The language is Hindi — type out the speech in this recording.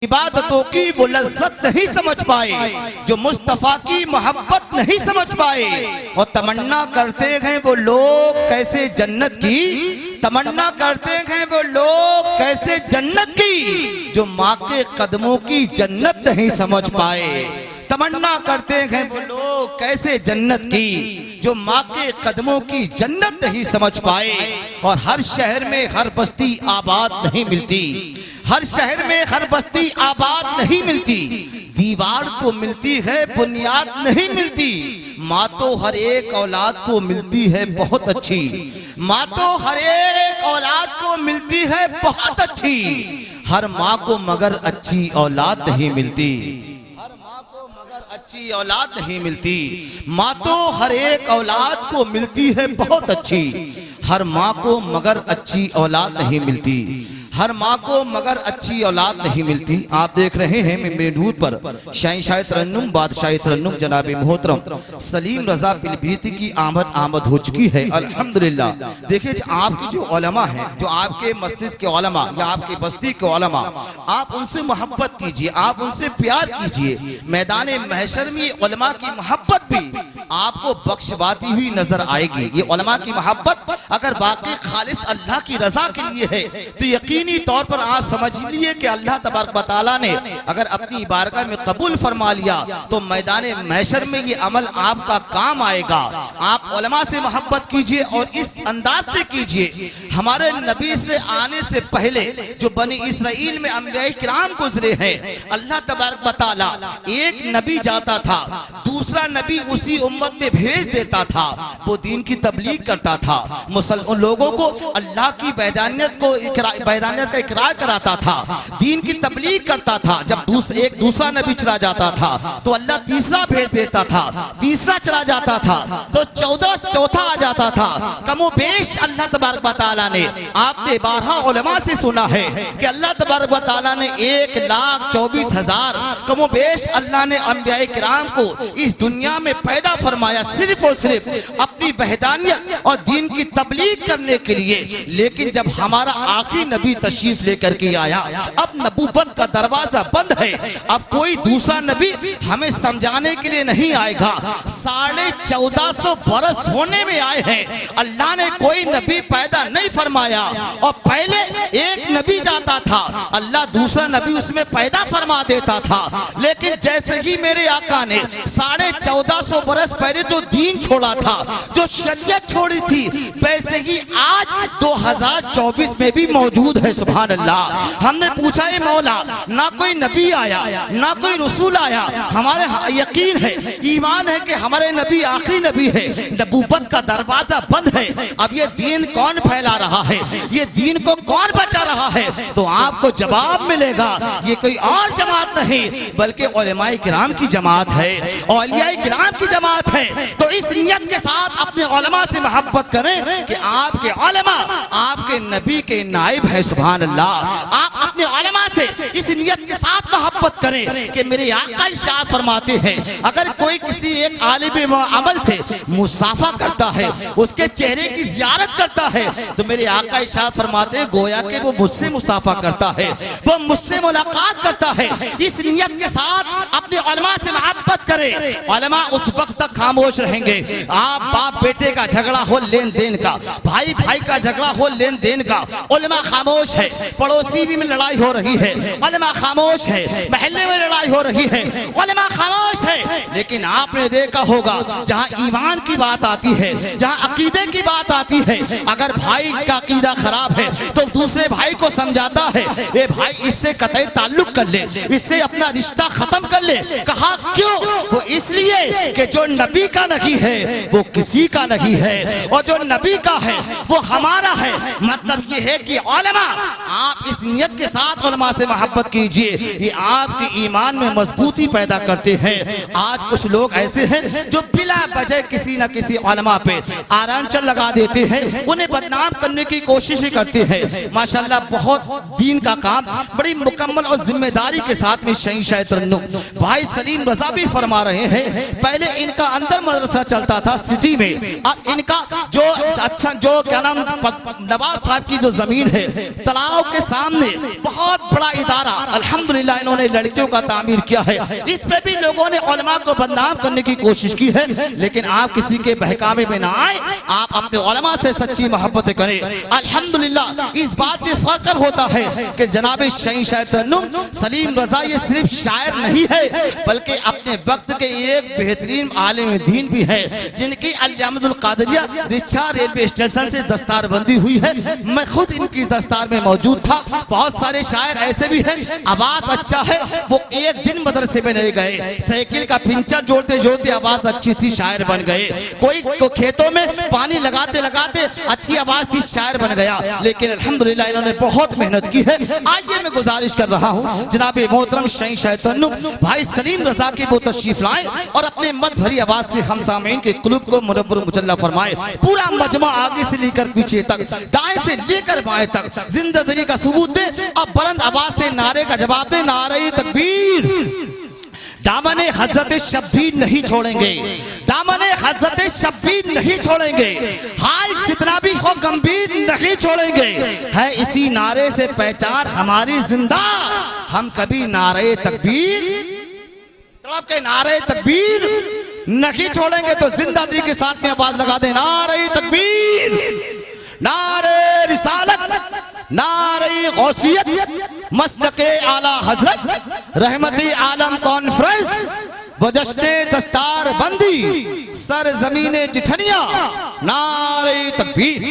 इबादतों की वो लज्जत नहीं समझ पाए, जो मुस्तफ़ा की मोहब्बत नहीं समझ पाए। और तमन्ना करते हैं वो लोग कैसे जन्नत की, तमन्ना करते हैं वो लोग कैसे जन्नत की, जो माँ के कदमों की जन्नत नहीं समझ पाए। तमन्ना करते हैं वो लोग कैसे जन्नत की, जो माँ के कदमों की जन्नत नहीं समझ पाए। और हर शहर में हर बस्ती आबाद नहीं मिलती, हर शहर में हर बस्ती आबाद नहीं मिलती। दीवार तो मिलती है, बुनियाद नहीं मिलती। माँ तो हर एक औलाद को मिलती है बहुत अच्छी, माँ तो हर एक औलाद को मिलती है बहुत अच्छी। हर माँ को मगर अच्छी औलाद नहीं मिलती, हर माँ को मगर अच्छी औलाद नहीं मिलती। माँ तो हर एक औलाद को मिलती है बहुत अच्छी, हर माँ को मगर अच्छी औलाद नहीं मिलती, हर माँ को मगर अच्छी औलाद नहीं मिलती। आप देख रहे हैं मेरे दूध पर शहंशाह तरन्नुम बादशाह तरन्नुम जनाब मोहतरम सलीम रजा पिलभीती की आमद हो चुकी है अल्हम्दुलिल्लाह। देखिए आपके जो उलमा हैं, जो आपके मस्जिद के उलमा या आपकी बस्ती के उलमा, आप उनसे मोहब्बत कीजिए, आप उनसे प्यार कीजिए। मैदान महशर में उलमा की मोहब्बत भी आपको बख्शवाती हुई नजर आएगी। ये उलमा की मोहब्बत अगर बाकी खालिस अल्लाह की रजा के लिए है तो यकीनी तौर पर आप समझ लीजिए कि अल्लाह तबारक व तआला ने अगर अपनी बारगाह में कबूल फरमा लिया तो मैदान महशर में ये अमल आपका काम आएगा। आप उलमा से मोहब्बत कीजिए और इस अंदाज से कीजिए। हमारे नबी से आने से पहले जो बनी इसराइल में अंबिया किराम गुजरे हैं, अल्लाह तबारक व तआला एक नबी जाता था, दूसरा नबी उसी उम्मत में भेज देता था। वो दीन की तबलीग करता था, मुसलमान लोगों को अल्लाह की वैदानियत का इकरार कराता था, दीन की तबलीग करता था। जब एक दूसरा नबी चला जाता था तो अल्लाह तीसरा भेज देता था, तीसरा चला जाता था तो चौथा आ जाता था। कमोबेश अल्लाह तबारक व तआला ने, आपने 12 उलमा से सुना है कि अल्लाह तबारक व तआला ने 1,24,000 कमोबेश अल्लाह ने अंबिया किराम को इस दुनिया में पैदा फरमाया सिर्फ और सिर्फ अपनी वहदानियत और दीन की तबलीग करने के लिए। लेकिन जब हमारा आखिरी नबी तशरीफ लेकर के आया, अब नबूवत का दरवाजा बंद है, अब कोई दूसरा नबी हमें समझाने के लिए नहीं आएगा। 1450 बरस होने में आए हैं, अल्लाह ने कोई नबी पैदा नहीं फरमाया। और पहले एक नबी जाता था, अल्लाह दूसरा नबी उसमें पैदा फरमा देता था। लेकिन जैसे ही मेरे आका ने 1450 बरस पहले जो दीन छोड़ा था, जो शरीयत छोड़ी थी, वैसे ही आज 2024 में भी मौजूद है। सुभान अल्लाह। हमने पूछा है मौला, ना कोई नबी आया ना कोई रसूल आया, हमारे यकीन है, ईमान है कि हमारे नबी आखिरी नबी है, नबूवत का दरवाजा बंद है। अब ये दीन कौन फैला रहा है, ये दीन को कौन बचा रहा है? तो आपको जवाब मिलेगा, ये कोई और जमात नहीं बल्कि उलमाए किराम की जमात है, औलियाए किराम की जमात है। तो इस नियत के साथ अपने उलमा से मोहब्बत करें कि आपके उलमा आपके नबी के नाइब है। सुभान अल्लाह। आप अपने उलमा से इस नियत के साथ मोहब्बत करें कि मेरे आका इरशाद फरमाते हैं, अगर कोई किसी एक आलिम अमल से मुसाफा करता है, उसके चेहरे की ज़ियारत करता है, तो मेरे आका इरशाद फरमाते हैं गोया कि वो मुझसे मुसाफा करता है, वो मुझसे मुलाकात करता है। इस नियत के साथ अपने उलमा से मोहब्बत करें। उलमा उस वक्त तक खामोश रहेंगे, आप बाप बेटे का झगड़ा हो, लेन देन का, भाई भाई का झगड़ा हो, लेन देन का, उलमा खामोश है। पड़ोसी भी में लड़ाई हो रही है, उलमा खामोश है। महल्ले में लड़ाई हो रही है, उलमा खामोश है। लेकिन आपने देखा होगा जहाँ ईमान की बात आती है, जहाँ अकीदे की बात आती है, अगर भाई का अकीदा खराब है तो दूसरे भाई को समझाता है, ये भाई इससे कतई ताल्लुक कर ले, इससे अपना रिश्ता खत्म कर ले। कहा क्यों? वो इसलिए कि जो नबी का नहीं है वो किसी का नहीं है, और जो नबी का है वो हमारा है। मतलब ये है कि उलमा, आप इस नियत के साथ उलमा से मोहब्बत कीजिए, ये आपके ईमान में मजबूती पैदा करते हैं। आज कुछ लोग ऐसे हैं जो बिला वजह किसी न किसी उलमा पे आरांचल लगा देते हैं, उन्हें बदनाम करने की कोशिश करते हैं। माशाल्लाह बहुत दीन का काम बड़ी मुकम्मल और जिम्मेदारी के साथ में शहंशाह तरन्नुम भाई सलीम रजा भी फरमा रहे हैं, पहले इनका अंदर मदरसा चलता था सिटी में, अब इनका जो अच्छा जो क्या नाम नवाब साहब की जो जमीन है तालाब के सामने बहुत बड़ा इदारा अल्हम्दुलिल्लाह इन्होंने लड़कियों का तामीर किया है। इस पे भी लोगों ने उलमा को बदनाम करने की कोशिश की है, लेकिन आप किसी के बहकावे में ना आए, आप अपने उलमा से सच्ची मोहब्बत करें। अल्हम्दुलिल्लाह इस बात पे फख्र होता है कि जनाब शहीद तरन्नुम सलीम रजा ये सिर्फ शायर नहीं है, बल्कि अपने वक्त के एक बेहतरीन आलिम दीन भी है, जिनकी अल-जामिअतुल कादरिया रिछा रेलवे स्टेशन से दस्तारबंदी हुई है। मैं खुद इनकी दस्तार में मौजूद था। बहुत सारे शायर ऐसे भी हैं, आवाज अच्छा है, वो एक दिन मदरसे में नहीं गए, साइकिल का पिंचर जोड़ते जोड़ते आवाज अच्छी थी, शायर बन गए। कोई को खेतों में पानी लगाते लगाते अच्छी आवाज थी, शायर बन गया। लेकिन अल्हम्दुलिल्लाह इन्होंने बहुत मेहनत की है। आइए मैं गुजारिश कर रहा हूँ जनाब मोहतरम शहीद तरन्नुम भाई सलीम रजा की वो तशरीफ लाए और अपने मत भरी आवाज से हम सामीन के कुलूब को मुनव्वर मुजल्ला फरमाए। पूरा मजमा आगे से लेकर पीछे तक, दाएं से लेकर बाएं तक जिंदगी का सबूत दे और बुलंद आवाज से नारे का जवाब दे, नारे तकबीर। दामने हजरत शब्बीर नहीं छोड़ेंगे, दामने हजरत शब्बीर नहीं छोड़ेंगे, हाल जितना भी हो गंभीर नहीं छोड़ेंगे। है इसी नारे से पहचान हमारी जिंदा, हम कभी नारे तकबीर तलब के नारे तकबीर नहीं छोड़ेंगे। तो जिंदगी के साथ में आवाज लगा दे, नारे तकबीर, नारे रिसालत, नारे गौसियत, मसलके आला हजरत, रहमती आलम कॉन्फ्रेंस, वजश्ने दस्तार बंदी, सर जमीने जिठनिया, नारे तकबीर।